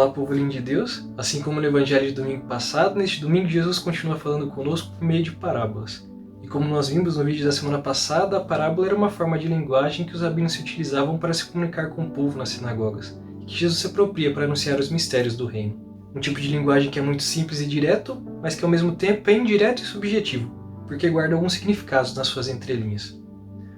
Fala, povo lindo de Deus, assim como no evangelho de domingo passado, neste domingo Jesus continua falando conosco por meio de parábolas. E como nós vimos no vídeo da semana passada, a parábola era uma forma de linguagem que os rabinos se utilizavam para se comunicar com o povo nas sinagogas, e que Jesus se apropria para anunciar os mistérios do reino. Um tipo de linguagem que é muito simples e direto, mas que ao mesmo tempo é indireto e subjetivo, porque guarda alguns significados nas suas entrelinhas.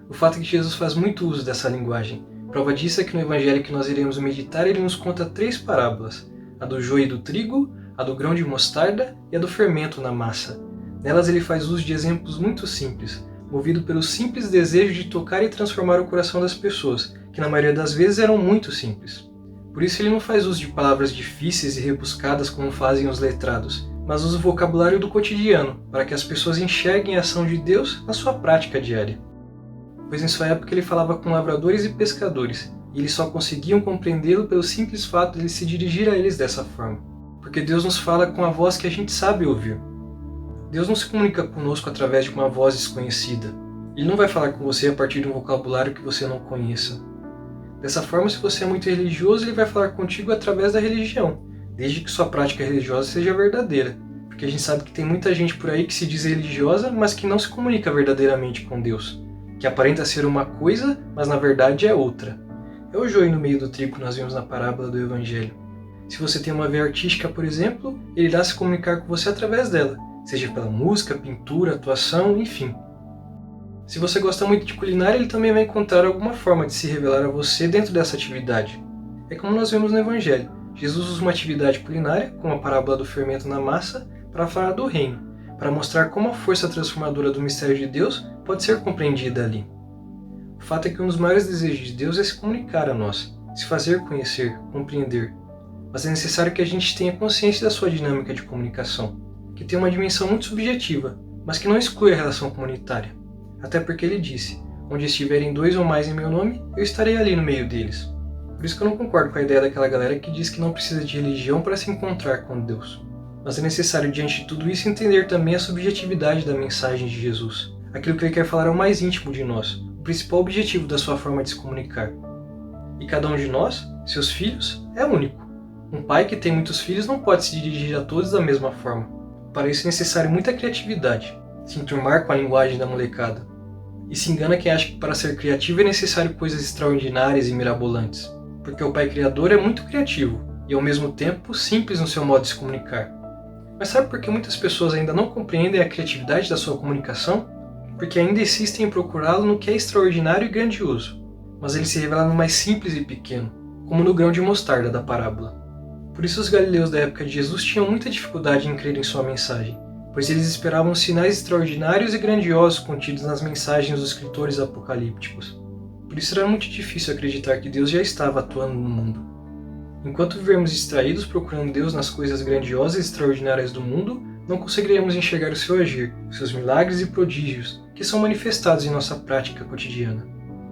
O fato é que Jesus faz muito uso dessa linguagem. Prova disso é que no evangelho que nós iremos meditar, ele nos conta 3 parábolas: a do joio e do trigo, a do grão de mostarda e a do fermento na massa. Nelas ele faz uso de exemplos muito simples, movido pelo simples desejo de tocar e transformar o coração das pessoas, que na maioria das vezes eram muito simples. Por isso ele não faz uso de palavras difíceis e rebuscadas como fazem os letrados, mas usa o vocabulário do cotidiano, para que as pessoas enxerguem a ação de Deus na sua prática diária. Pois em sua época ele falava com lavradores e pescadores, e eles só conseguiam compreendê-lo pelo simples fato de ele se dirigir a eles dessa forma. Porque Deus nos fala com a voz que a gente sabe ouvir. Deus não se comunica conosco através de uma voz desconhecida. Ele não vai falar com você a partir de um vocabulário que você não conheça. Dessa forma, se você é muito religioso, ele vai falar contigo através da religião, desde que sua prática religiosa seja verdadeira. Porque a gente sabe que tem muita gente por aí que se diz religiosa, mas que não se comunica verdadeiramente com Deus, que aparenta ser uma coisa, mas na verdade é outra. É o joio no meio do trigo que nós vimos na parábola do evangelho. Se você tem uma veia artística, por exemplo, ele irá se comunicar com você através dela, seja pela música, pintura, atuação, enfim. Se você gosta muito de culinária, ele também vai encontrar alguma forma de se revelar a você dentro dessa atividade. É como nós vemos no evangelho. Jesus usa uma atividade culinária, como a parábola do fermento na massa, para falar do reino, para mostrar como a força transformadora do mistério de Deus pode ser compreendida ali. O fato é que um dos maiores desejos de Deus é se comunicar a nós, se fazer conhecer, compreender. Mas é necessário que a gente tenha consciência da sua dinâmica de comunicação, que tem uma dimensão muito subjetiva, mas que não exclui a relação comunitária. Até porque ele disse: onde estiverem 2 ou mais em meu nome, eu estarei ali no meio deles. Por isso que eu não concordo com a ideia daquela galera que diz que não precisa de religião para se encontrar com Deus. Mas é necessário, diante de tudo isso, entender também a subjetividade da mensagem de Jesus. Aquilo que ele quer falar é o mais íntimo de nós, o principal objetivo da sua forma de se comunicar. E cada um de nós, seus filhos, é único. Um pai que tem muitos filhos não pode se dirigir a todos da mesma forma. Para isso é necessário muita criatividade, se enturmar com a linguagem da molecada. E se engana quem acha que para ser criativo é necessário coisas extraordinárias e mirabolantes. Porque o pai criador é muito criativo e ao mesmo tempo simples no seu modo de se comunicar. Mas sabe por que muitas pessoas ainda não compreendem a criatividade da sua comunicação? Porque ainda insistem em procurá-lo no que é extraordinário e grandioso, mas ele se revela no mais simples e pequeno, como no grão de mostarda da parábola. Por isso os galileus da época de Jesus tinham muita dificuldade em crer em sua mensagem, pois eles esperavam sinais extraordinários e grandiosos contidos nas mensagens dos escritores apocalípticos. Por isso era muito difícil acreditar que Deus já estava atuando no mundo. Enquanto vivermos distraídos procurando Deus nas coisas grandiosas e extraordinárias do mundo, não conseguiremos enxergar o seu agir, seus milagres e prodígios, que são manifestados em nossa prática cotidiana.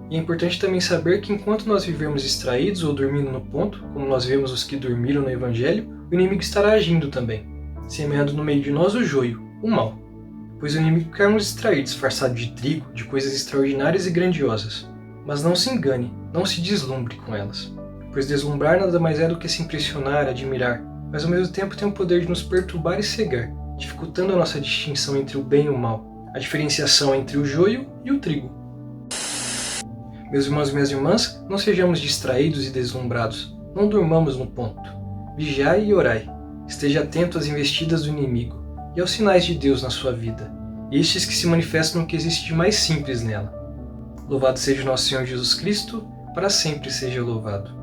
E é importante também saber que enquanto nós vivermos distraídos ou dormindo no ponto, como nós vemos os que dormiram no Evangelho, o inimigo estará agindo também, semeando no meio de nós o joio, o mal. Pois o inimigo quer nos distrair disfarçado de trigo, de coisas extraordinárias e grandiosas. Mas não se engane, não se deslumbre com elas. Pois deslumbrar nada mais é do que se impressionar, admirar, mas ao mesmo tempo tem o poder de nos perturbar e cegar, dificultando a nossa distinção entre o bem e o mal, a diferenciação entre o joio e o trigo. Meus irmãos e minhas irmãs, não sejamos distraídos e deslumbrados, não durmamos no ponto. Vigiai e orai, esteja atento às investidas do inimigo e aos sinais de Deus na sua vida, estes que se manifestam no que existe de mais simples nela. Louvado seja o nosso Senhor Jesus Cristo, para sempre seja louvado.